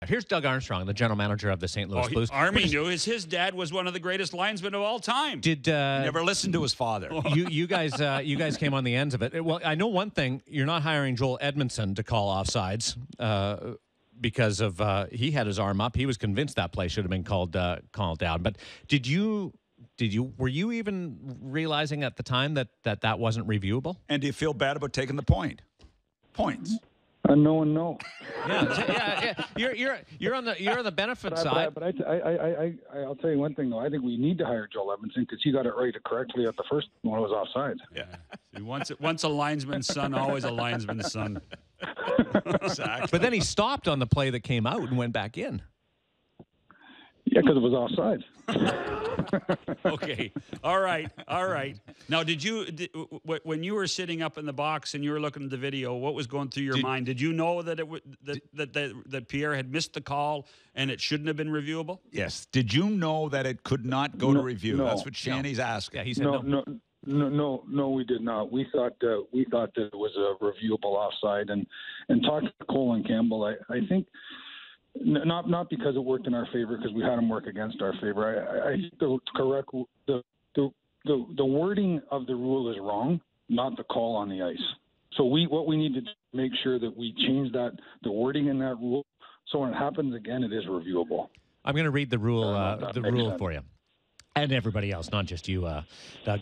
5. Here's Doug Armstrong, the general manager of the St. Louis Blues. Army knew his dad was one of the greatest linesmen of all time. Did he never listened to his father. You guys came on the ends of it. Well, I know one thing: you're not hiring Joel Edmondson to call offsides because of he had his arm up. He was convinced that play should have been called down. But were you even realizing at the time that wasn't reviewable? And do you feel bad about taking the points? No and no. Yeah. You're on the benefit side. But I'll tell you one thing though. I think we need to hire Joel Edmondson because he got it right correctly at the first one. It was offside. Yeah. Once a linesman's son, always a linesman's son. Exactly. But then he stopped on the play that came out and went back in. Yeah, because it was offside. Okay. All right. Now, when you were sitting up in the box and you were looking at the video, what was going through your mind? Did you know that that Pierre had missed the call and it shouldn't have been reviewable? Yes. Did you know that it could not go to review? No. That's what Shanny's asking. Yeah, he said no. No, we did not. We thought that it was a reviewable offside, and talking to Cole and Campbell, I think. Not because it worked in our favor, because we had them work against our favor. I think the wording of the rule is wrong, not the call on the ice. So what we need to make sure that we change the wording in that rule, so when it happens again, it is reviewable. I'm going to read the rule for you, and everybody else, not just you, Doug.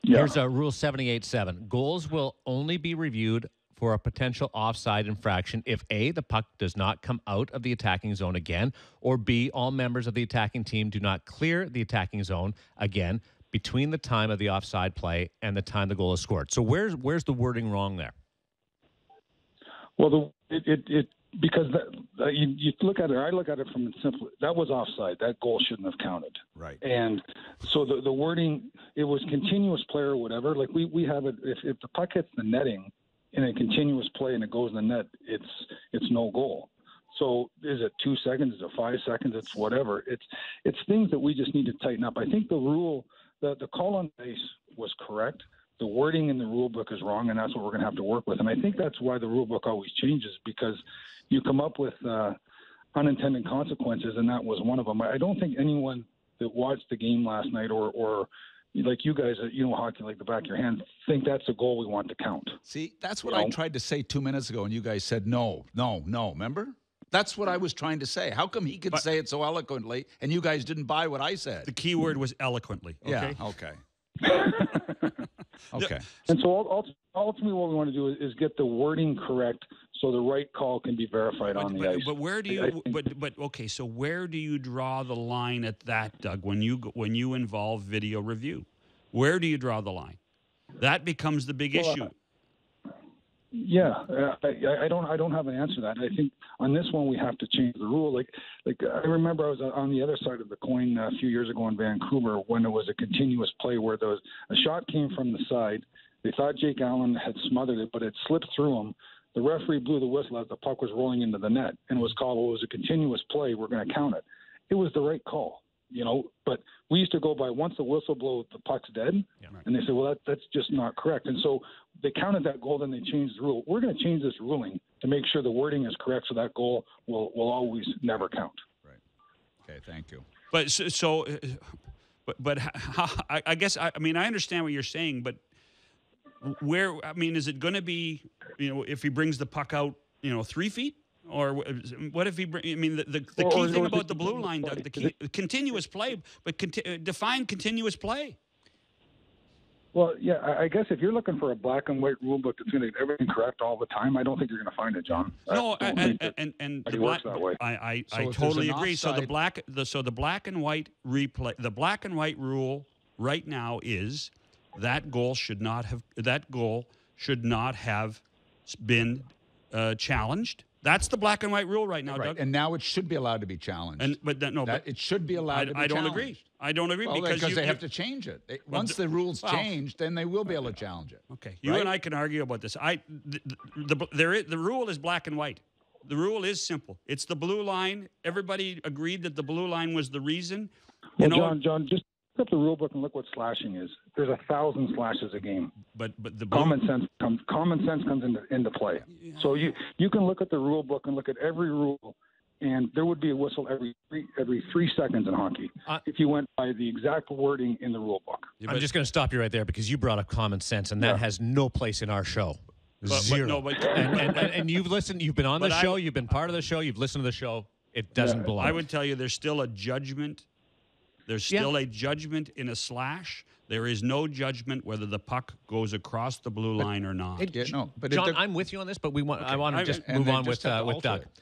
Yeah. Here's Rule 78.7. Goals will only be reviewed for a potential offside infraction if A, the puck does not come out of the attacking zone again, or B, all members of the attacking team do not clear the attacking zone again between the time of the offside play and the time the goal is scored. So where's the wording wrong there? Well, because you look at it, I look at it from simply, that was offside. That goal shouldn't have counted. Right. And so the wording, it was continuous play or whatever. Like we have it, if the puck hits the netting in a continuous play and it goes in the net, it's no goal. So is it 2 seconds? Is it 5 seconds? It's whatever. It's things that we just need to tighten up. I think the rule, the call on ice was correct. The wording in the rule book is wrong, and that's what we're going to have to work with. And I think that's why the rule book always changes, because you come up with unintended consequences, and that was one of them. I don't think anyone that watched the game last night or like you guys, hockey like the back of your hand, think that's a goal we want to count. See, that's what I tried to say 2 minutes ago, and you guys said no. Remember? That's what I was trying to say. How come he could say it so eloquently, and you guys didn't buy what I said? The key word was eloquently. Okay? Yeah, okay. Okay. And so ultimately what we want to do is get the wording correct so the right call can be verified on the ice. But where do you okay, so where do you draw the line at that, Doug, when you involve video review? Where do you draw the line? That becomes the big issue. I don't have an answer to that. I think on this one we have to change the rule. Like I remember I was on the other side of the coin a few years ago in Vancouver when it was a continuous play where there was a shot came from the side. They thought Jake Allen had smothered it, but it slipped through him. The referee blew the whistle as the puck was rolling into the net and was called, well, it was a continuous play. We're going to count it. It was the right call, but we used to go by once the whistle blows, the puck's dead. Yeah, right. And they said, well, that's just not correct. And so they counted that goal, then they changed the rule. We're going to change this ruling to make sure the wording is correct so that goal will always never count. Right. Okay, thank you. But I guess, I understand what you're saying, but is it going to be, if he brings the puck out, 3 feet? Or what if he? The key thing about the blue line, Doug, continuous play, but define continuous play. Well, yeah, I guess if you're looking for a black and white rule book that's going to get everything correct all the time, I don't think you're going to find it, John. No, it works that way. I totally agree. So the black and white replay, the black and white rule right now is that goal should not have been challenged. That's the black and white rule right now, Doug. And now it should be allowed to be challenged. But it should be allowed to be challenged. I don't agree because they have to change it. Once the rules change, then they will be able to challenge it. Okay, you and I can argue about this. The rule is black and white. The rule is simple. It's the blue line. Everybody agreed that the blue line was the reason. Well, John, just look at the rule book and look what slashing is. There's 1,000 slashes a game. But the common sense comes into play. Yeah. So you can look at the rule book and look at every rule and there would be a whistle every 3 seconds in hockey if you went by the exact wording in the rule book. I'm just going to stop you right there because you brought up common sense, and that has no place in our show. Zero. And you've listened. You've been on the show. You've been part of the show. You've listened to the show. It doesn't belong. I would tell you there's still a judgment. There's still a judgment in a slash. There is no judgment whether the puck goes across the blue line or not. John, I'm with you on this, but I want to just move on with Doug.